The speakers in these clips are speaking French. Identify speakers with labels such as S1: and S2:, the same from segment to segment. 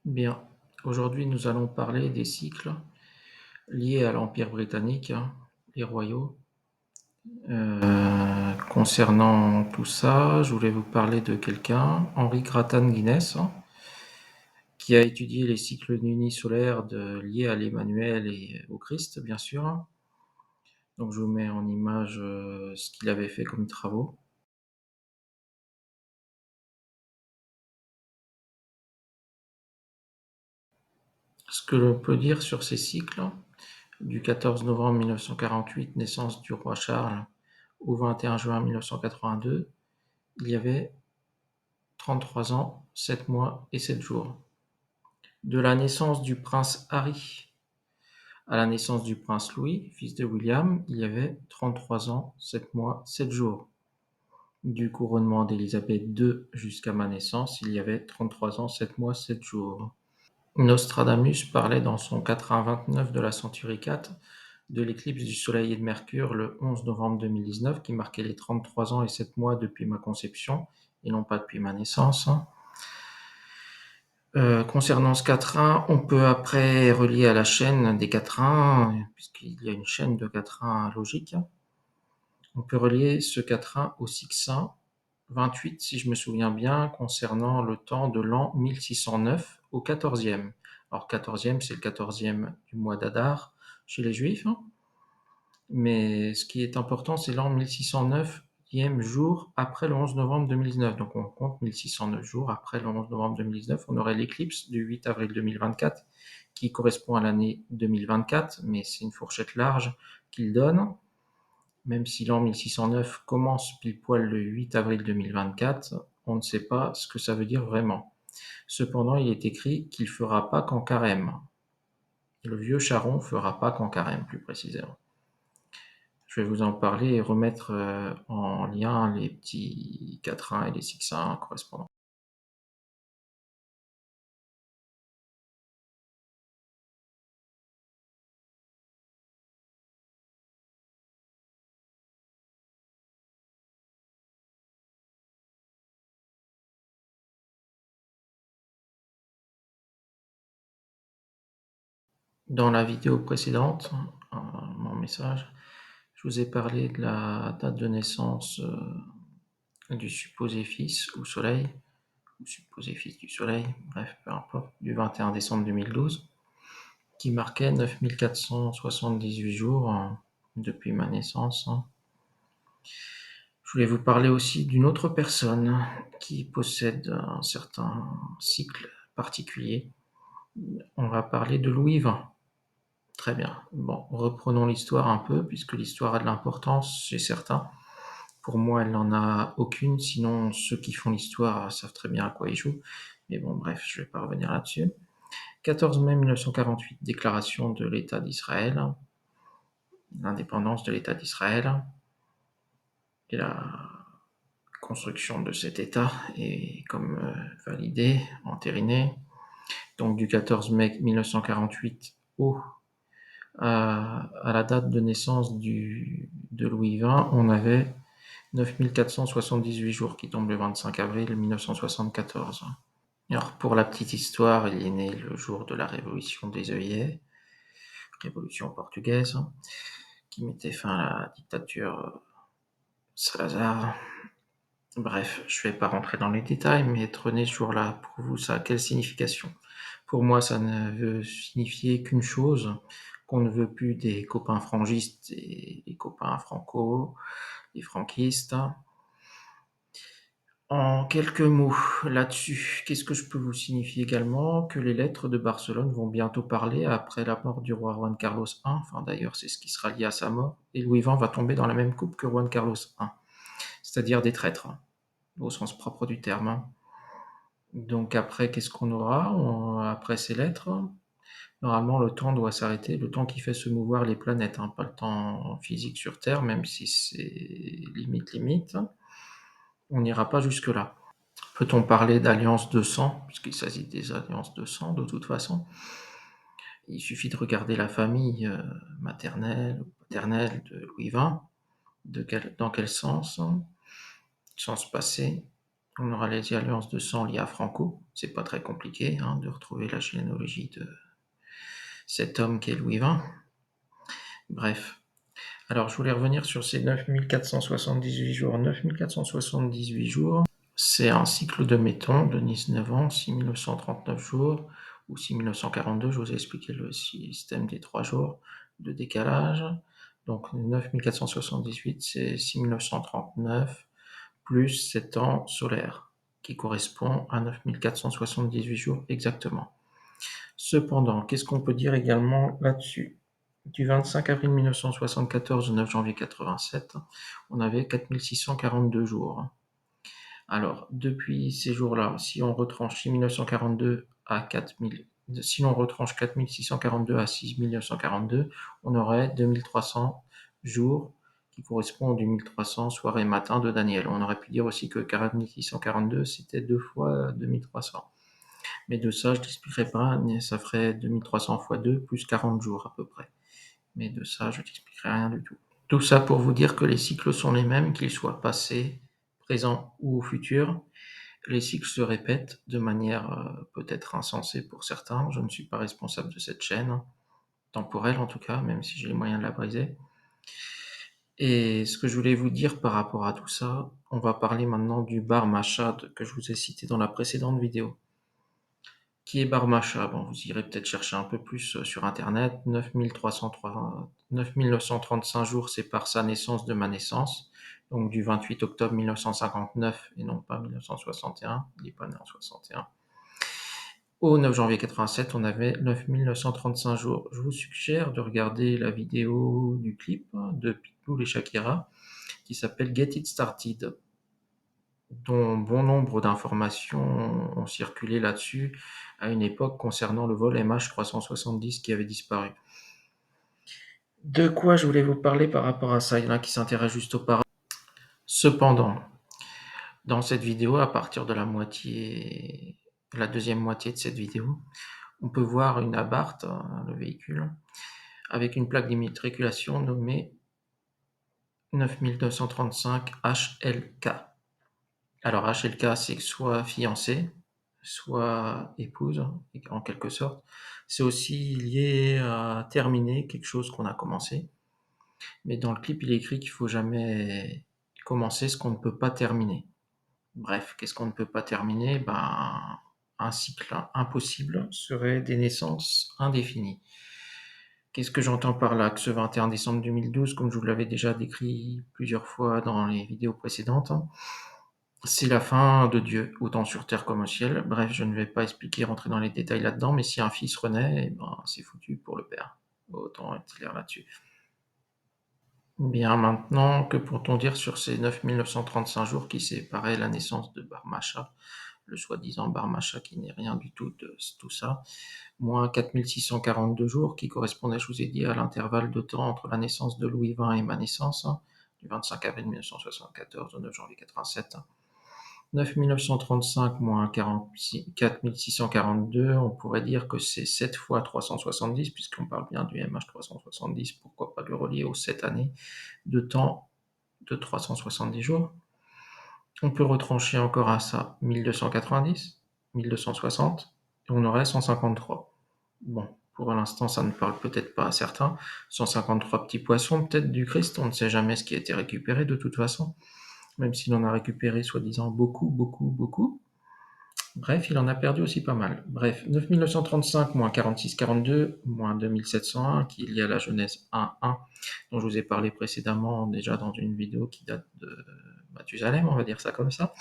S1: Bien, aujourd'hui nous allons parler des cycles liés à l'Empire britannique, les royaux. Concernant tout ça, je voulais vous parler de quelqu'un, Henry Grattan Guinness, qui a étudié les cycles unisolaires liés à l'Emmanuel et au Christ, bien sûr. Donc je vous mets en image ce qu'il avait fait comme travaux. Ce que l'on peut dire sur ces cycles, du 14 novembre 1948, naissance du roi Charles, au 21 juin 1982, il y avait 33 ans, 7 mois et 7 jours. De la naissance du prince Harry à la naissance du prince Louis, fils de William, il y avait 33 ans, 7 mois, 7 jours. Du couronnement d'Élisabeth II jusqu'à ma naissance, il y avait 33 ans, 7 mois, 7 jours. Nostradamus parlait dans son 429 de la Centurie 4 de l'éclipse du Soleil et de Mercure le 11 novembre 2019 qui marquait les 33 ans et 7 mois depuis ma conception et non pas depuis ma naissance. Concernant ce quatrain, on peut après relier à la chaîne des quatrains, puisqu'il y a une chaîne de quatrains logiques. On peut relier ce quatrain au Sixin 28, si je me souviens bien, concernant le temps de l'an 1609 au 14e. Alors 14e, c'est le 14e du mois d'Adar chez les Juifs, mais ce qui est important, c'est l'an 1609e jour après le 11 novembre 2019. Donc on compte 1609 jours après le 11 novembre 2019. On aurait l'éclipse du 8 avril 2024 qui correspond à l'année 2024, mais c'est une fourchette large qu'il donne. Même si l'an 1609 commence pile poil le 8 avril 2024, on ne sait pas ce que ça veut dire vraiment. Cependant, il est écrit qu'il fera Pâques en carême. Le vieux charron fera Pâques en carême, plus précisément. Je vais vous en parler et remettre en lien les petits quatrains et les sixtains correspondants. Dans la vidéo précédente, mon message, je vous ai parlé de la date de naissance du supposé fils ou soleil, ou supposé fils du soleil, bref, peu importe, du 21 décembre 2012, qui marquait 9478 jours depuis ma naissance. Je voulais vous parler aussi d'une autre personne qui possède un certain cycle particulier. On va parler de Louis XX. Très bien. Bon, reprenons l'histoire un peu, puisque l'histoire a de l'importance, c'est certain. Pour moi, elle n'en a aucune, sinon ceux qui font l'histoire savent très bien à quoi ils jouent. Mais bon, bref, je ne vais pas revenir là-dessus. 14 mai 1948, déclaration de l'État d'Israël, l'indépendance de l'État d'Israël, et la construction de cet État est comme validée, entérinée. Donc du 14 mai 1948 à la date de naissance de Louis XX, on avait 9478 jours qui tombent le 25 avril 1974. Alors pour la petite histoire, il est né le jour de la révolution des œillets, révolution portugaise, qui mettait fin à la dictature Salazar. Bref, je ne vais pas rentrer dans les détails, mais être né ce jour-là, pour vous, ça a quelle signification? Pour moi, ça ne veut signifier qu'une chose, qu'on ne veut plus des copains frangistes et les copains franco, les franquistes. En quelques mots là-dessus, qu'est-ce que je peux vous signifier également? Que les lettres de Barcelone vont bientôt parler après la mort du roi Juan Carlos I. Enfin, d'ailleurs, c'est ce qui sera lié à sa mort. Et Louis XX va tomber dans la même coupe que Juan Carlos I, c'est-à-dire des traîtres, au sens propre du terme. Donc après, qu'est-ce qu'on aura après ces lettres? Normalement, le temps doit s'arrêter, le temps qui fait se mouvoir les planètes, pas le temps physique sur Terre, même si c'est limite. On n'ira pas jusque-là. Peut-on parler d'alliances de sang, puisqu'il s'agit des alliances de sang de toute façon? Il suffit de regarder la famille maternelle ou paternelle de Louis XX, dans quel sens? Sens passé. On aura les alliances de sang liées à Franco, C'est pas très compliqué hein, de retrouver la généalogie de cet homme qu'est Louis XX. Bref. Alors, je voulais revenir sur ces 9478 jours. 9478 jours, c'est un cycle de Méton de 19 ans, 6939 jours, ou 6942, je vous ai expliqué le système des 3 jours de décalage. Donc 9478, c'est 6939 plus 7 ans solaires, qui correspond à 9478 jours exactement. Cependant, qu'est-ce qu'on peut dire également là-dessus? Du 25 avril 1974 au 9 janvier 87, on avait 4642 jours. Alors, depuis ces jours-là, si on retranche 6942 à 4000, si l'on retranche 4642 à 6942, on aurait 2300 jours qui correspondent aux 2300 soirées matin de Daniel. On aurait pu dire aussi que 4642, c'était 2 fois 2300. Mais de ça, je t'expliquerai pas, ça ferait 2300 fois 2 plus 40 jours à peu près. Mais de ça, je t'expliquerai rien du tout. Tout ça pour vous dire que les cycles sont les mêmes, qu'ils soient passés, présents ou au futur. Les cycles se répètent de manière peut-être insensée pour certains. Je ne suis pas responsable de cette chaîne, temporelle en tout cas, même si j'ai les moyens de la briser. Et ce que je voulais vous dire par rapport à tout ça, on va parler maintenant du Bar Machad que je vous ai cité dans la précédente vidéo. Qui est Bar Macha? Bon, vous irez peut-être chercher un peu plus sur internet. 9935 jours séparent sa naissance de ma naissance, donc du 28 octobre 1959 et non pas 1961. Il n'est pas né en 61. Au 9 janvier 87, on avait 9935 jours. Je vous suggère de regarder la vidéo du clip de Pitbull et Shakira qui s'appelle Get It Started, dont bon nombre d'informations ont circulé là-dessus à une époque concernant le vol MH370 qui avait disparu. De quoi je voulais vous parler par rapport à ça? Il y en a qui s'intéressent juste au parallèle. Cependant, dans cette vidéo, à partir de la deuxième moitié de cette vidéo, on peut voir une Abarth, le véhicule, avec une plaque d'immatriculation nommée 9235 HLK. Alors HLK, c'est soit fiancé, soit épouse, en quelque sorte. C'est aussi lié à terminer quelque chose qu'on a commencé. Mais dans le clip, il est écrit qu'il faut jamais commencer ce qu'on ne peut pas terminer. Bref, qu'est-ce qu'on ne peut pas terminer? Ben, un cycle impossible serait des naissances indéfinies. Qu'est-ce que j'entends par là? Que ce 21 décembre 2012, comme je vous l'avais déjà décrit plusieurs fois dans les vidéos précédentes, c'est la fin de Dieu, autant sur terre comme au ciel. Bref, je ne vais pas expliquer, rentrer dans les détails là-dedans, mais si un fils renaît, eh ben, c'est foutu pour le père. Autant être clair là-dessus. Bien maintenant, que peut-on dire sur ces 9935 jours qui séparaient la naissance de Bar Macha, le soi-disant Bar Macha qui n'est rien du tout de tout ça, moins 4642 jours qui correspondaient, je vous ai dit, à l'intervalle de temps entre la naissance de Louis XX et ma naissance, du 25 avril 1974 au 9 janvier 87. 9935 moins 4642, on pourrait dire que c'est 7 fois 370, puisqu'on parle bien du MH370, pourquoi pas le relier aux 7 années de temps de 370 jours. On peut retrancher encore à ça 1290, 1260, et on aurait 153. Bon, pour l'instant, ça ne parle peut-être pas à certains. 153 petits poissons, peut-être du Christ, on ne sait jamais ce qui a été récupéré de toute façon, même s'il en a récupéré soi-disant beaucoup, beaucoup, beaucoup. Bref, il en a perdu aussi pas mal. Bref, 9935 moins 4642 moins 2701, qui est lié à la Genèse 1.1, dont je vous ai parlé précédemment déjà dans une vidéo qui date de Mathusalem, on va dire ça comme ça.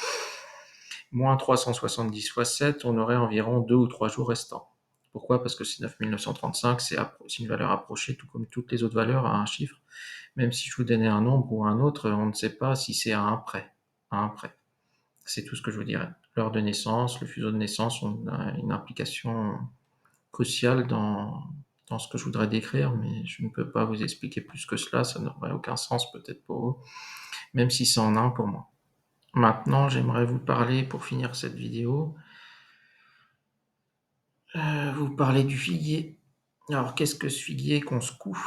S1: Moins 370 fois 7, on aurait environ 2 ou 3 jours restants. Pourquoi? Parce que c'est 9935, c'est une valeur approchée, tout comme toutes les autres valeurs, à un chiffre. Même si je vous donnais un nombre ou un autre, on ne sait pas si c'est à un près. À un près. C'est tout ce que je vous dirais. L'heure de naissance, le fuseau de naissance ont une implication cruciale dans ce que je voudrais décrire, mais je ne peux pas vous expliquer plus que cela, ça n'aurait aucun sens peut-être pour vous, même si c'est en un pour moi. Maintenant, j'aimerais vous parler, pour finir cette vidéo, vous parler du figuier. Alors, qu'est-ce que ce figuier qu'on secoue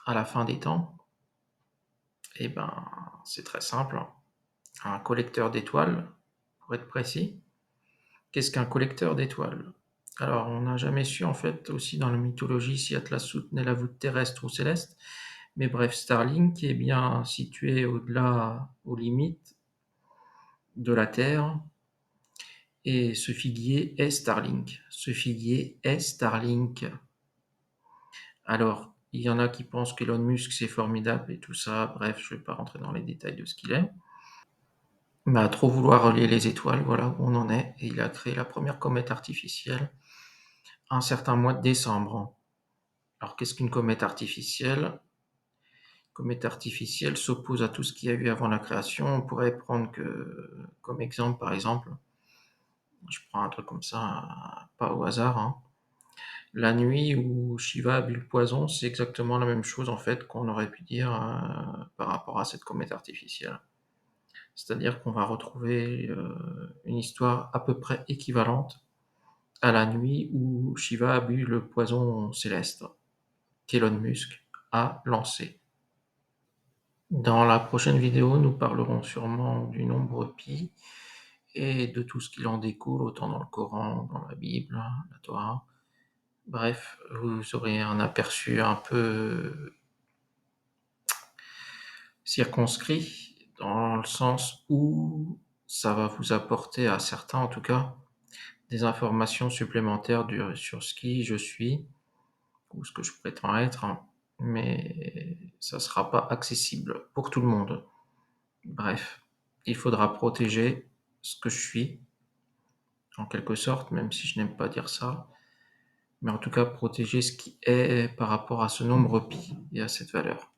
S1: à la fin des temps? Eh ben, c'est très simple. Un collecteur d'étoiles, pour être précis. Qu'est-ce qu'un collecteur d'étoiles? Alors, on n'a jamais su, en fait, aussi dans la mythologie, si Atlas soutenait la voûte terrestre ou céleste. Mais bref, Starlink est bien situé au-delà, aux limites de la Terre. Et ce figuier est Starlink. Ce figuier est Starlink. Alors, il y en a qui pensent qu'Elon Musk, c'est formidable et tout ça. Bref, je ne vais pas rentrer dans les détails de ce qu'il est. Mais à trop vouloir relier les étoiles, voilà où on en est. Et il a créé la première comète artificielle un certain mois de décembre. Alors, qu'est-ce qu'une comète artificielle? Une comète artificielle s'oppose à tout ce qu'il y a eu avant la création. On pourrait prendre comme exemple, par exemple, je prends un truc comme ça, pas au hasard, hein. La nuit où Shiva a bu le poison, c'est exactement la même chose en fait qu'on aurait pu dire par rapport à cette comète artificielle. C'est-à-dire qu'on va retrouver une histoire à peu près équivalente à la nuit où Shiva a bu le poison céleste qu'Elon Musk a lancé. Dans la prochaine vidéo, nous parlerons sûrement du nombre pi et de tout ce qu'il en découle, autant dans le Coran, dans la Bible, la Torah. Bref, vous aurez un aperçu un peu circonscrit, dans le sens où ça va vous apporter, à certains en tout cas, des informations supplémentaires sur ce qui je suis, ou ce que je prétends être, hein, mais ça ne sera pas accessible pour tout le monde. Bref, il faudra protéger ce que je suis, en quelque sorte, même si je n'aime pas dire ça, mais en tout cas protéger ce qui est par rapport à ce nombre pi et à cette valeur.